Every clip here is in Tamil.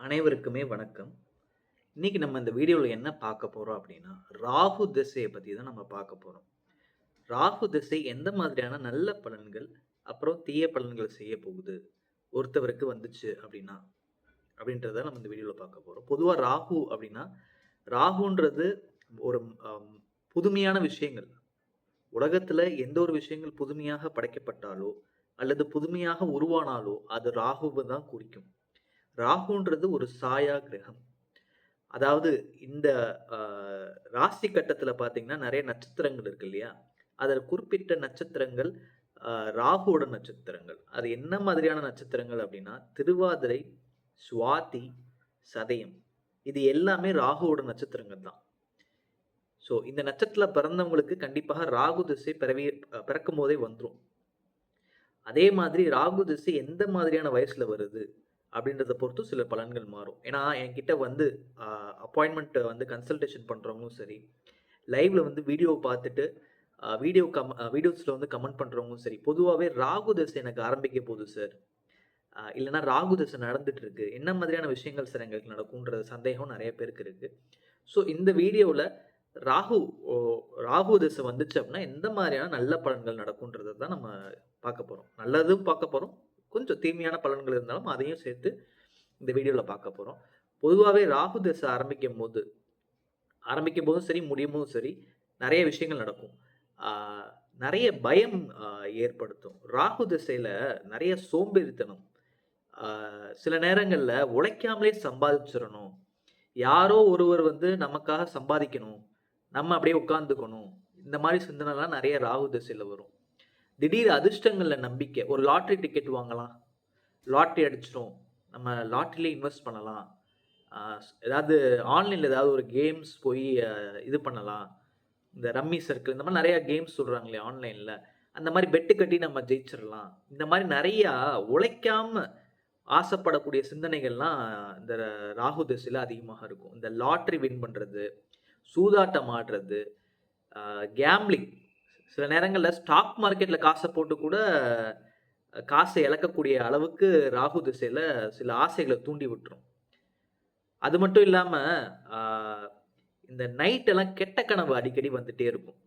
அனைவருக்குமே வணக்கம். இன்னைக்கு நம்ம இந்த வீடியோல என்ன பார்க்க போறோம் அப்படின்னா, ராகு திசைய பத்தி தான் நம்ம பார்க்க போறோம். ராகு திசை எந்த மாதிரியான நல்ல பலன்கள், அப்புறம் தீய பலன்கள் செய்ய போகுது, ஒருத்தவருக்கு வந்துச்சு அப்படின்னா, அப்படின்றத நம்ம இந்த வீடியோல பார்க்க போறோம். பொதுவா ராகு அப்படின்னா, ராகுன்றது ஒரு அம் புதுமையான விஷயங்கள். உலகத்துல எந்த ஒரு விஷயங்கள் புதுமையாக படைக்கப்பட்டாலோ, அல்லது புதுமையாக உருவானாலோ, அது ராகுவ தான் குறிக்கும். ராகுன்றது ஒரு சாயா கிரகம். அதாவது இந்த அ ராசி கட்டத்தில பார்த்தீங்கன்னா, நெறைய நட்சத்திரங்கள் இருக்கு இல்லையா? அதில குறிப்பிட்ட நட்சத்திரங்கள் ராகுவோட நட்சத்திரங்கள். அது என்ன மாதிரியான நட்சத்திரங்கள் அப்டின்னா, திருவாதிரை, சுவாதி, சதயம். இது எல்லாமே ராகுவோட நட்சத்திரங்கள் தான். ஸோ இந்த நட்சத்திரத்தில பிறந்தவங்களுக்கு கண்டிப்பாக ராகு திசை பிறக்கும்போதே வந்துரும். அதே மாதிரி ராகு திசை எந்த மாதிரியான வயசுல வருது? அப்படின்றத பொறுத்து சில பலன்கள் மாறும். ஏன்னா, என்கிட்ட வந்து அ அப்பாயின்ட்மென்ட் வந்து கன்சல்டேஷன் பண்றவங்களும் சரி, லைவ்ல வந்து வீடியோ பார்த்துட்டு வீடியோஸ்ல வந்து கமெண்ட் பண்றவங்களும் சரி, பொதுவாவே ராகு தசை எனக்கு ஆரம்பிக்க போகுது சார். இல்லன்னா ராகு தசை நடந்துட்டு இருக்கு. என்ன மாதிரியான விஷயங்கள் சார் எங்களுக்கு நடக்கும்ன்ற சந்தேகம் நெறைய பேருக்கு இருக்கு. ஸோ இந்த வீடியோல ராகு ஓ ராகு தசை வந்துச்சு அப்படின்னா, எந்த மாதிரியான நல்ல பலன்கள் நடக்கும்ன்றத தான் நம்ம பார்க்க போறோம். நல்லதும் பார்க்க போறோம். கொஞ்சம் தீமையான பலன்கள் இருந்தாலும் அதையும் சேர்த்து இந்த வீடியோல பார்க்க போறோம். பொதுவாவே ராகு தசை ஆரம்பிக்கும்போதும் சரி, முடியும்போதும் சரி, நெறைய விஷயங்கள் நடக்கும். ஆ நெறைய பயம் ஏற்படுத்தும். ராகு திசையில நெறைய சோம்பேறித்தனம். ஆ சில நேரங்கள்ல உழைக்காமலே சம்பாதிச்சிரணும். யாரோ ஒருவர் வந்து நமக்காக சம்பாதிக்கணும். நம்ம அப்படியே உட்கார்ந்துக்கணும். இந்த மாரி சிந்தனைலாம் நெறைய ராகு திசையில வரும். திடீர் அதிர்ஷ்டங்கள்ல நம்பிக்கை. ஒரு லாட்டரி டிக்கெட் வாங்கலாம். லாட்டரி அடிச்சிரும். நம்ம லாட்டரில இன்வெஸ்ட் பண்ணலாம். ஆ ஏதாவது ஆன்லைன்ல ஏதாவது ஒரு கேம்ஸ் போய் இது பண்ணலாம். இந்த ரம்மி சர்க்கிள் இந்த மாரி நெறைய கேம்ஸ் சொல்றாங்களே ஆன்லைன்ல. அந்த மாரி பெட் கட்டி நம்ம ஜெயிச்சிரலாம். இந்த மாரி நெறையா உழைக்காம ஆசைப்படக்கூடிய சிந்தனைகள்லாம் இந்த ராகு திசையில அதிகமாக இருக்கும். இந்த லாட்டரி வின் பண்றது, சூதாட்டம் ஆடுறது, கேம்பிளிங் சில நேரங்கள்ல ஸ்டாக் மார்க்கெட்ல காச போட்டு கூட காச இழக்கக்கூடிய அளவுக்கு ராகு திசையில சில ஆசைகள தூண்டி விட்டுரும். அது மட்டும் இல்லாம, ஆ இந்த நைட் எல்லாம் கெட்ட கனவு அடிக்கடி வந்துட்டே இருக்கும்.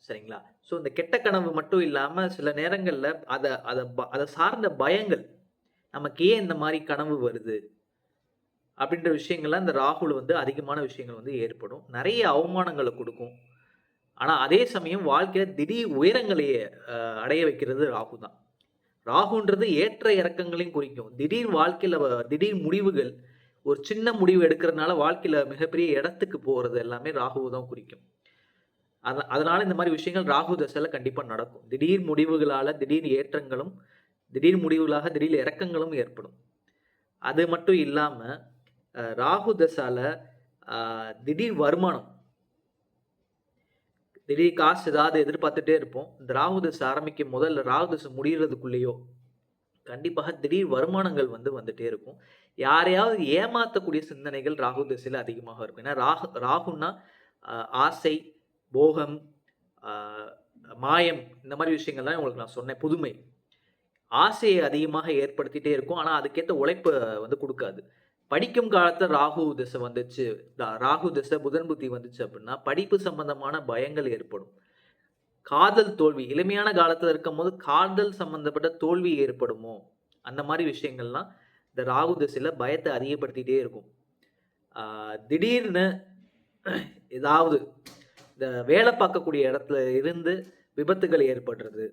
சரிங்களா? ஸோ இந்த கெட்ட கனவு மட்டும் இல்லாம, சில நேரங்கள்ல அத அத அத சார்ந்த பயங்கள். நமக்கு ஏன் இந்த மாரி கனவு வருது? அப்படின்ற விஷயங்கள்லாம் இந்த ராகுல வந்து அதிகமான விஷயங்கள் வந்து ஏற்படும். நெறைய அவமானங்கள குடுக்கும். ஆனா, அதே சமயம் வாழ்க்கையில திடீர் உயரங்களை அடைய வைக்கிறது ராகு தான். ராகுன்றது ஏற்ற இறக்கங்களையும் குறிக்கும். திடீர் வாழ்க்கையில திடீர் முடிவுகள், ஒரு சின்ன முடிவு எடுக்கிறதுனால வாழ்க்கையில மிகப்பெரிய இடத்துக்கு போறது எல்லாமே ராகுவ தான் குறிக்கும். அதனால இந்த மாரி விஷயங்கள் ராகு தசையில கண்டிப்பா நடக்கும். திடீர் முடிவுகளால திடீர் ஏற்றங்களும், திடீர் முடிவுகளாக திடீர் இறக்கங்களும் ஏற்படும். அது மட்டும் இல்லாம, ராகு தசால அ திடீர் வருமானம், திடீர் காசு ஏதாவது எதிர்பார்த்துட்டே இருப்போம். இந்த ராகு தசை ஆரம்பிக்கும் முதல்ல ராகு தசை முடியறதுக்குள்ளேயோ, கண்டிப்பாக திடீர் வருமானங்கள் வந்து வந்துட்டே இருக்கும். யாரையாவது ஏமாத்தக்கூடிய சிந்தனைகள் ராகு திசையில அதிகமாக இருக்கும். ஏன்னா ராகுன்னா அ ஆசை, போகம், ஆ மாயம் இந்த மாரி விஷயங்கள்லாம் உங்களுக்கு நான் சொன்னேன். புதுமை. ஆசைய அதிகமாக ஏற்படுத்திட்டே இருக்கும். ஆனா, அதுக்கேத்த உழைப்ப வந்து குடுக்காது. படிக்கும் காலத்துல ராகு திசை வந்துச்சு, ராகு திசை புதன் புத்தி வந்துச்சு அப்டின்னா, படிப்பு சம்பந்தமான பயங்கள் ஏற்படும். காதல் தோல்வி, இளமையான காலத்துல இருக்கும்போது காதல் சம்பந்தப்பட்ட தோல்வி ஏற்படுமோ? அந்த மாரி விஷயங்கள்லாம் இந்த ராகு திசையில பயத்த அதிகப்படுத்திட்டே இருக்கும். ஆ திடீர்னு ஏதாவது இந்த வேல பார்க்கக்கூடிய இடத்துல இருந்து விபத்துகள் ஏற்படுறது.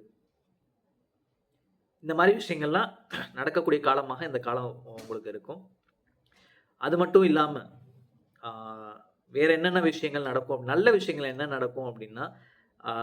இந்த மாரி விஷயங்கள்லாம் நடக்கக்கூடிய காலமாக இந்த காலம் உங்களுக்கு இருக்கும். அது மட்டும் இல்லாம, ஆ வேற என்னென்ன விஷயங்கள் நடக்கும்? நல்ல விஷயங்கள் என்ன நடக்கும் அப்டின்னா, ஆ